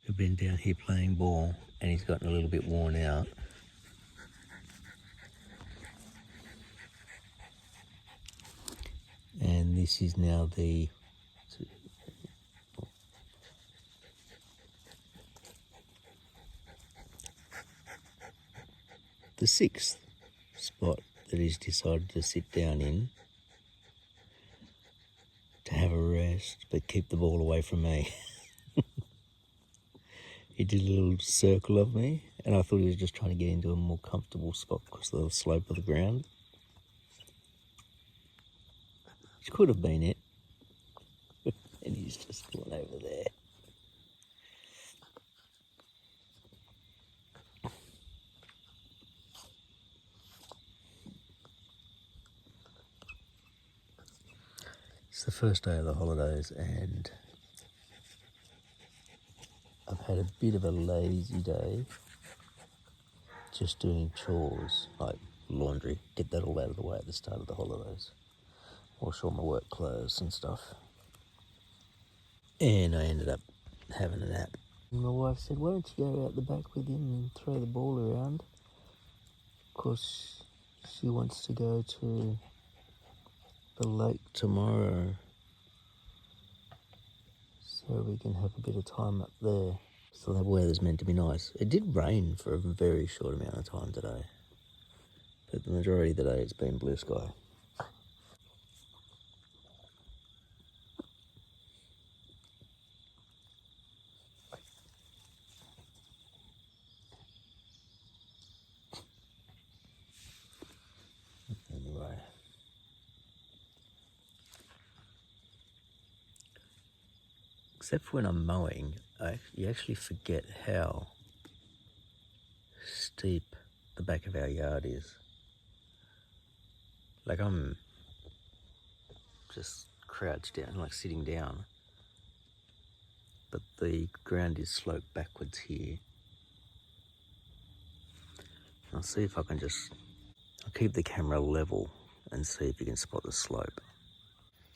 who've been down here playing ball, and he's gotten a little bit worn out. And this is now the sixth spot that he's decided to sit down in to have a rest, but keep the ball away from me. He did a little circle of me, and I thought he was just trying to get into a more comfortable spot because of the slope of the ground. Which could have been it. And he's just gone over there. It's the first day of the holidays, and I've had a bit of a lazy day just doing chores like laundry, get that all out of the way at the start of the holidays, wash all my work clothes and stuff. And I ended up having a nap. My wife said, why don't you go out the back with him and throw the ball around? Of course, she wants to go to the lake tomorrow so we can have a bit of time up there. So the weather's meant to be nice. It did rain for a very short amount of time today, but the majority of the day it's been blue sky. Anyway, except for when I'm mowing, you actually forget how steep the back of our yard is. Like I'm just crouched down, like sitting down, but the ground is sloped backwards here. I'll see if I can I'll keep the camera level and see if you can spot the slope.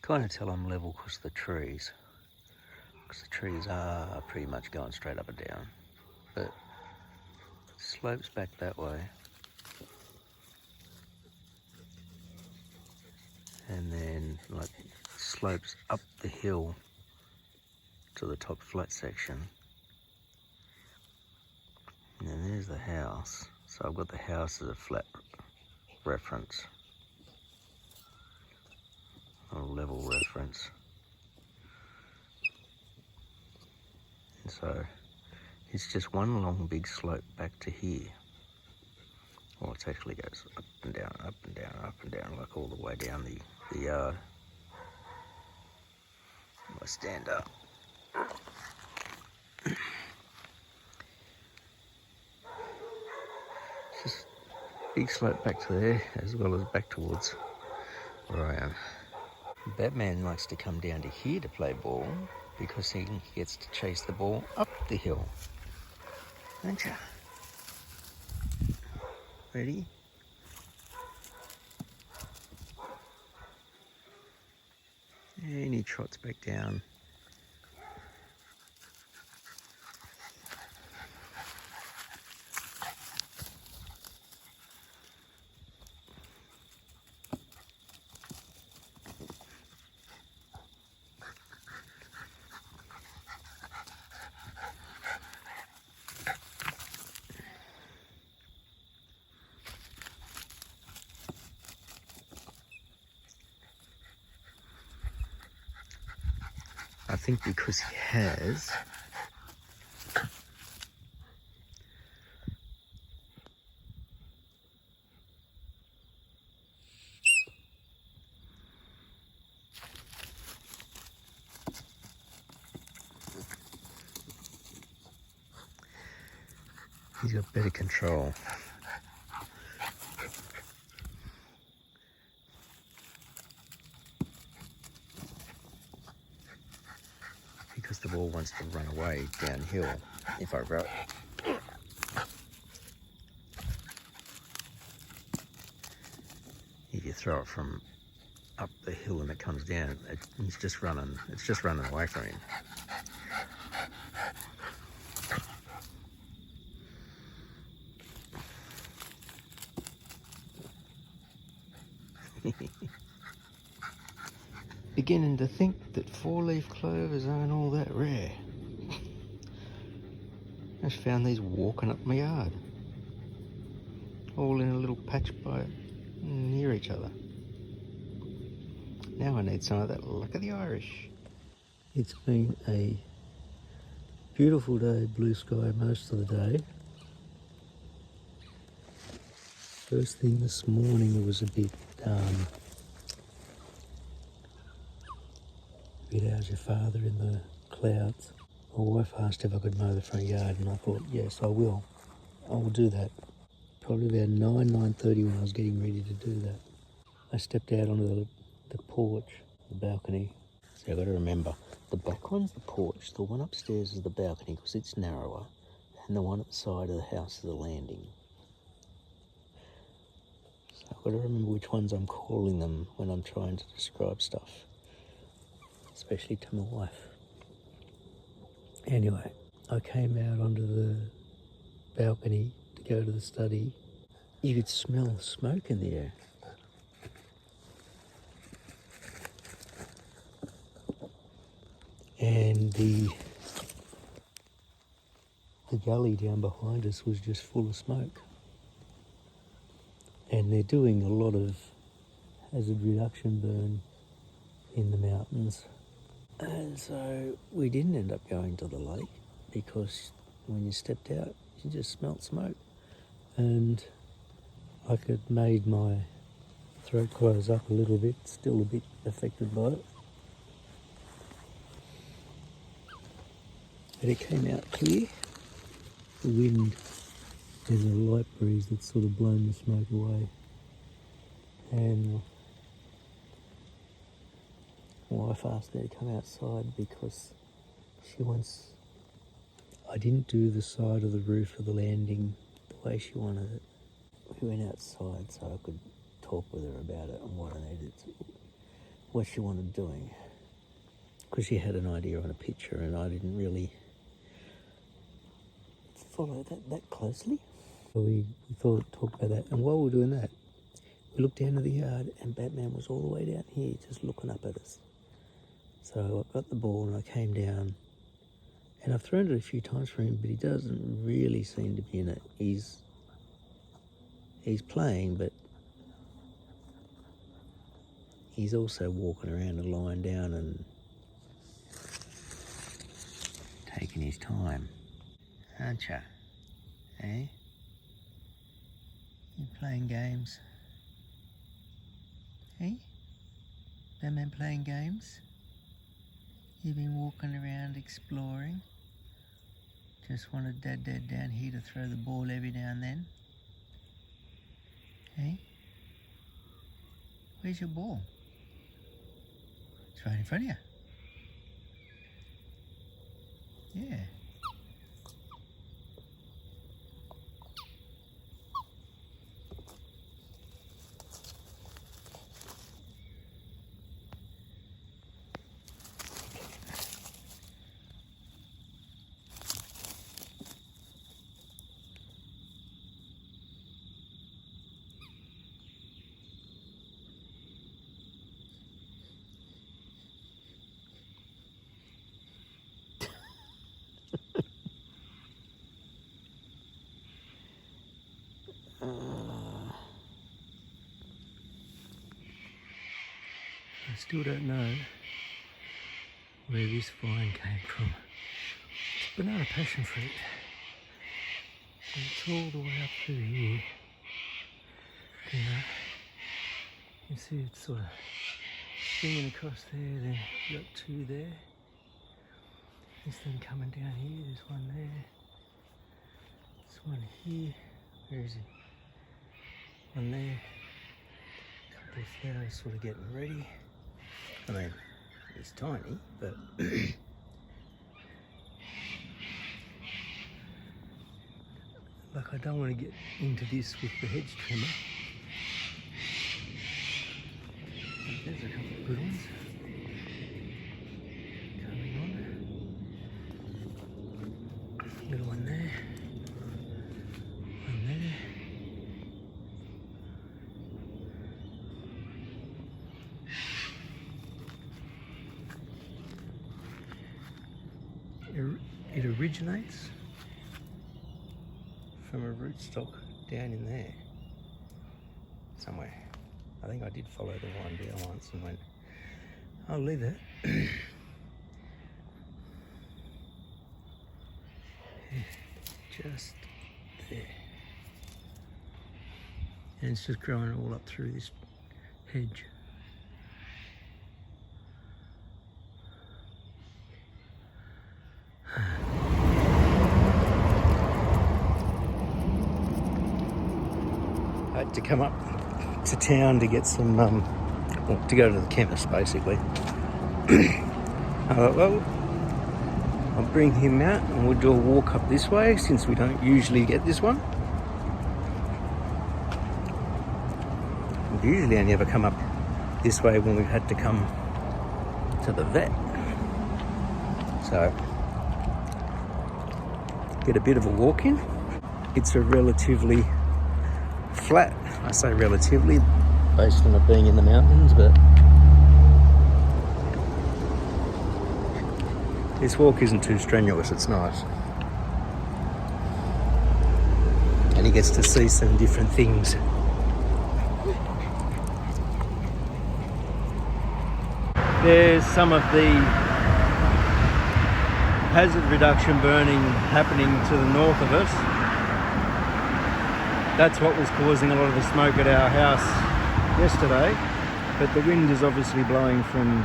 Kind of tell I'm level because of the trees. Because the trees are pretty much going straight up and down. But it slopes back that way. And then like slopes up the hill to the top flat section. And then there's the house. So I've got the house as a flat reference. Or level reference. And so it's just one long big slope back to here. Well, it actually goes up and down, up and down, up and down, like all the way down the yard. I stand up. Just big slope back to there, as well as back towards where I am. Batman likes to come down to here to play ball because he gets to chase the ball up the hill. Don't ya? Ready? And he trots back down. I think because he has he's got better control. Because the ball wants to run away downhill if I row it. If you throw it from up the hill and it comes down, it's just running away from him. Beginning to think that four-leaf clovers aren't all that rare. Just found these walking up my yard. All in a little patch by near each other. Now I need some of that luck of the Irish. It's been a beautiful day, blue sky most of the day. First thing this morning it was a bit how's your father in the clouds. My wife asked if I could mow the front yard and I thought, yes, I will. I will do that. Probably about 9:30 when I was getting ready to do that. I stepped out onto the porch, the balcony. See, I've got to remember, the back one's the porch, the one upstairs is the balcony because it's narrower, and the one at the side of the house is the landing. So I've got to remember which ones I'm calling them when I'm trying to describe stuff, especially to my wife. Anyway, I came out onto the balcony to go to the study. You could smell smoke in the air. And the gully down behind us was just full of smoke. And they're doing a lot of hazard reduction burn in the mountains. And so we didn't end up going to the lake because when you stepped out, you just smelt smoke. And I could made my throat close up a little bit, still a bit affected by it. But it came out clear. The wind, there's a light breeze that's sort of blown the smoke away. And my wife asked me to come outside because she wants... I didn't do the side of the roof of the landing the way she wanted it. We went outside so I could talk with her about it and what I needed to, what she wanted doing. Because she had an idea on a picture and I didn't really follow that closely. So we thought, talk about that. And while we were doing that, we looked down to the yard and Batman was all the way down here just looking up at us. So I got the ball and I came down and I've thrown it a few times for him, but he doesn't really seem to be in it. He's playing, but he's also walking around and lying down and taking his time. Aren't ya? Eh? You playing games? Eh? Batman playing games? You've been walking around exploring? Just wanted Dad down here to throw the ball every now and then? Eh? Where's your ball? It's right in front of you. Yeah. I still don't know where this vine came from. It's banana passion fruit. And it's all the way up through here. You know, you can see it's sort of swinging across there, then you got two there. This thing coming down here, there's one there. This one here, where is he? One there. A couple of flowers sort of getting ready. I mean, it's tiny, but like I don't want to get into this with the hedge trimmer. There's a couple of good ones coming on. Little one there, one there. originates from a rootstock down in there somewhere. I think I did follow the line down once and went, I'll leave it. Just there. And it's just growing all up through this hedge. I had to come up to town to get some, well, to go to the chemist basically. I thought, well, I'll bring him out and we'll do a walk up this way since we don't usually get this one. We usually only ever come up this way when we've had to come to the vet. So, get a bit of a walk in. It's a relatively flat, I say relatively, based on it being in the mountains, but this walk isn't too strenuous, it's nice. And he gets to see some different things. There's some of the hazard reduction burning happening to the north of us. That's what was causing a lot of the smoke at our house yesterday, but the wind is obviously blowing from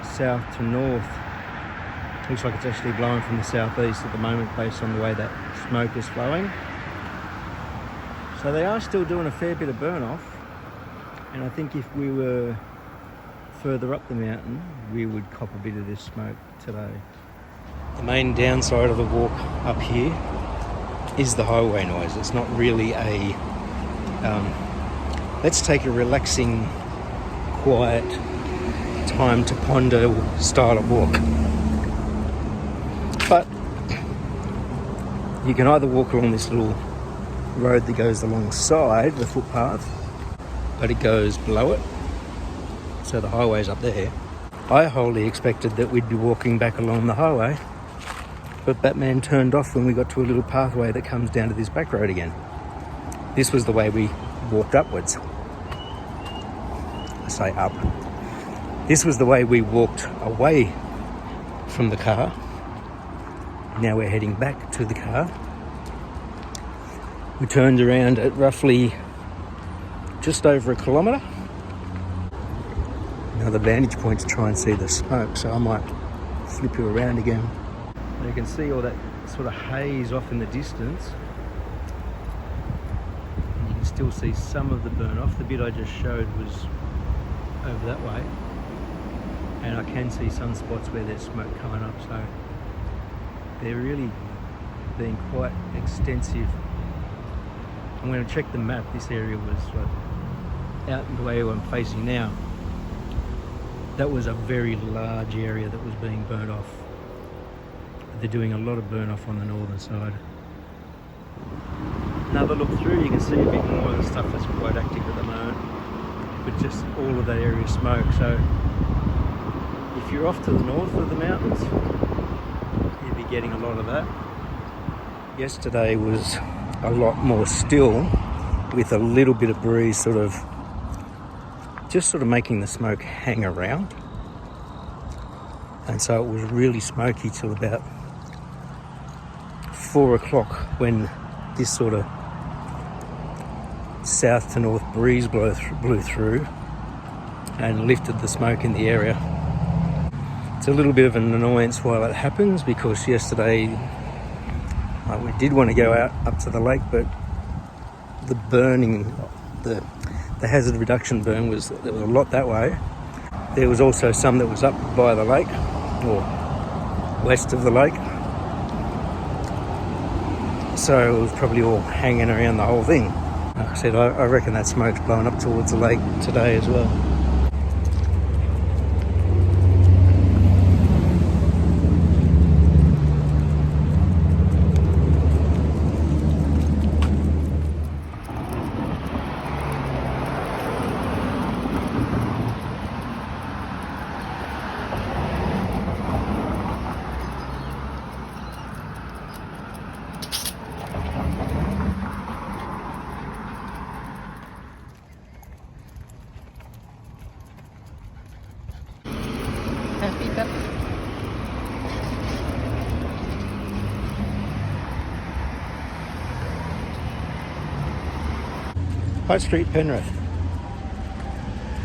south to north. Looks like it's actually blowing from the southeast at the moment based on the way that smoke is flowing. So they are still doing a fair bit of burn off, and I think if we were further up the mountain we would cop a bit of this smoke today. The main downside of the walk up here is the highway noise. It's not really a let's take a relaxing, quiet time to ponder style of walk. But you can either walk along this little road that goes alongside the footpath, but it goes below it, so the highway's up there. I wholly expected that we'd be walking back along the highway, but Batman turned off when we got to a little pathway that comes down to this back road again. This was the way we walked upwards. I say up. This was the way we walked away from the car. Now we're heading back to the car. We turned around at roughly just over a kilometre. Now the vantage point to try and see the smoke, so I might flip you around again. You can see all that sort of haze off in the distance. And you can still see some of the burn off. The bit I just showed was over that way. And I can see some spots where there's smoke coming up, so they're really being quite extensive. I'm going to check the map. This area was out in the way I'm facing now. That was a very large area that was being burnt off. They're doing a lot of burn off on the northern side. Another look through, you can see a bit more of the stuff that's quite active at the moment, but just all of that area is smoke. So if you're off to the north of the mountains, you'll be getting a lot of that. Yesterday was a lot more still, with a little bit of breeze just sort of making the smoke hang around. And so it was really smoky till about 4 o'clock when this sort of south to north breeze blew through and lifted the smoke in the area. It's a little bit of an annoyance while it happens, because yesterday we did want to go out up to the lake, but the burning, the hazard reduction burn there was a lot that way. There was also some that was up by the lake, or west of the lake. So it was probably all hanging around the whole thing. Like I said, I reckon that smoke's blowing up towards the lake today as well. High Street, Penrith.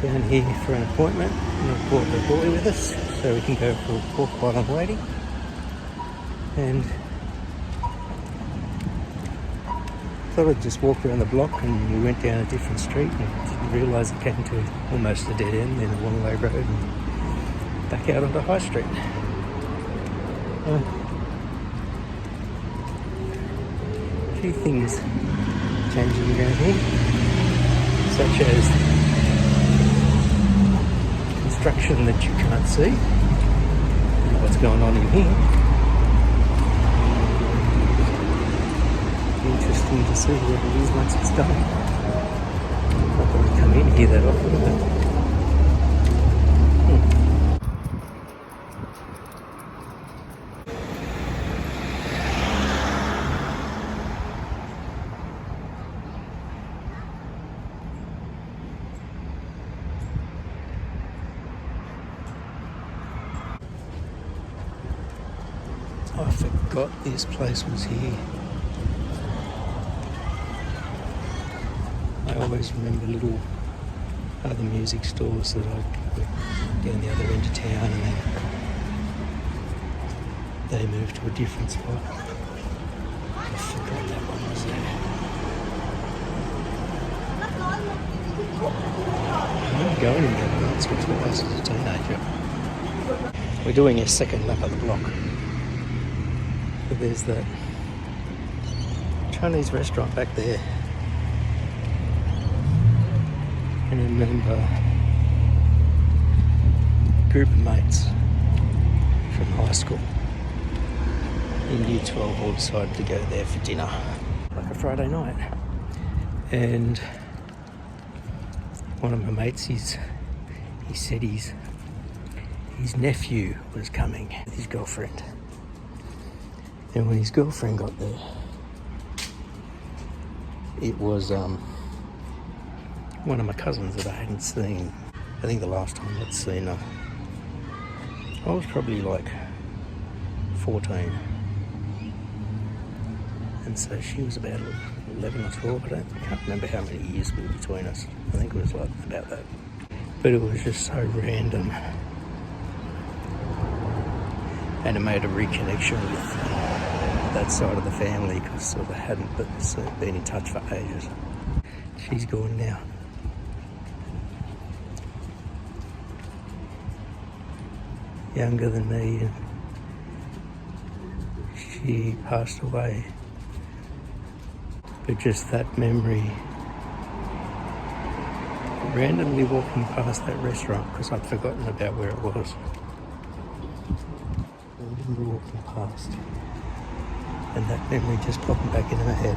Down here for an appointment, and I've brought the boy with us so we can go for a walk while I'm waiting. And thought I'd just walk around the block, and we went down a different street and didn't realise it came to almost a dead end, then a one-way road and back out onto High Street. A few things changing around here, such as construction that you can't see, and what's going on in here. Interesting to see what it is once it's done. Not that we come in here that often, but I forgot this place was here. I always remember little other music stores that I'd go down the other end of town, and then they moved to a different spot. I forgot that one was there. I remember going in there once or twice as a teenager. We're doing a second lap of the block. But there's that Chinese restaurant back there. And I remember a group of mates from high school in Year 12 all decided to go there for dinner, like a Friday night. And one of my mates, he said his nephew was coming with his girlfriend. And when his girlfriend got there, it was one of my cousins that I hadn't seen. I think the last time I'd seen her, I was probably like 14. And so she was about 11 or 12. I can't remember how many years were between us. I think it was like about that. But it was just so random. And it made a reconnection with that side of the family, because I hadn't been in touch for ages. She's gone now. Younger than me, and she passed away. But just that memory, randomly walking past that restaurant, because I'd forgotten about where it was. I remember walking past, and that memory just popping back into my head.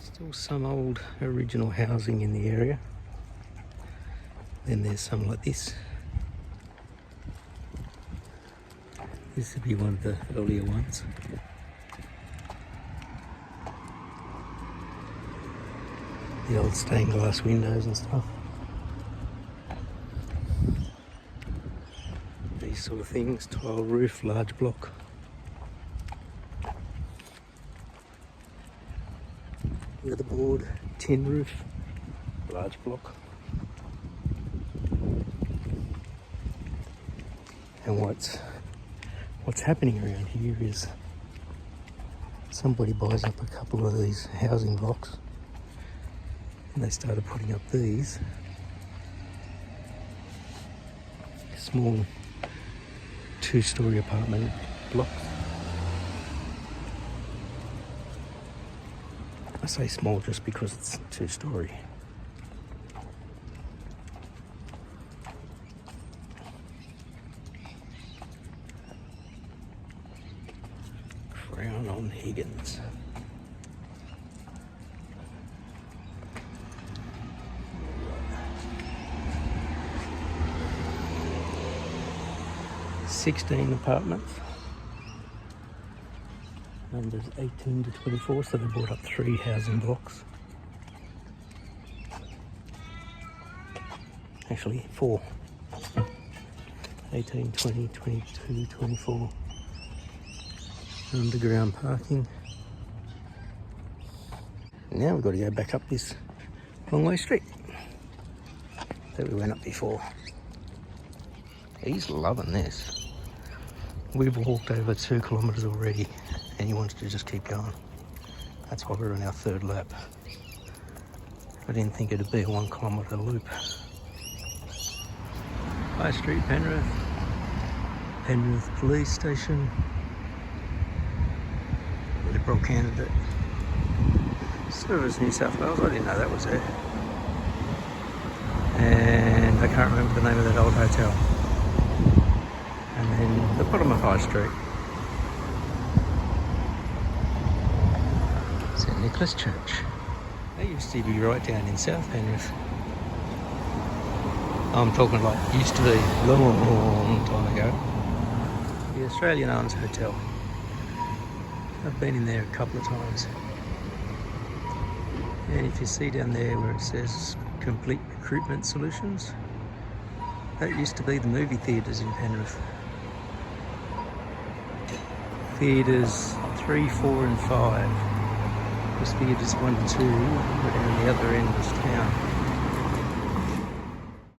Still some old original housing in the area. Then there's some like this. This would be one of the earlier ones. The old stained glass windows and stuff. These sort of things, tile roof, large block. Weatherboard, tin roof, large block. And what's happening around here is somebody buys up a couple of these housing blocks, and they started putting up these small 2-story apartment blocks. I say small just because it's 2-story. Crown on Higgins. "16 apartments, numbers 18 to 24, so they brought up 3 housing blocks. Actually, 4. 18, 20, 22, 24. Underground parking. Now we've got to go back up this long way street that we went up before. He's loving this. We've walked over 2 kilometres already and he wants to just keep going. That's why we're on our 3rd lap. I didn't think it'd be a 1 kilometre loop. High Street, Penrith. Penrith Police Station. Liberal candidate. Service New South Wales, I didn't know that was there. And I can't remember the name of that old hotel. And then the bottom of High Street. St Nicholas Church. They used to be right down in South Penrith. I'm talking like used to be, long time ago. The Australian Arms Hotel. I've been in there a couple of times. And if you see down there where it says Complete Recruitment Solutions, that used to be the movie theatres in Penrith. Theatres 3, 4 and 5. Was theatres 1 and 2, but down the other end was town.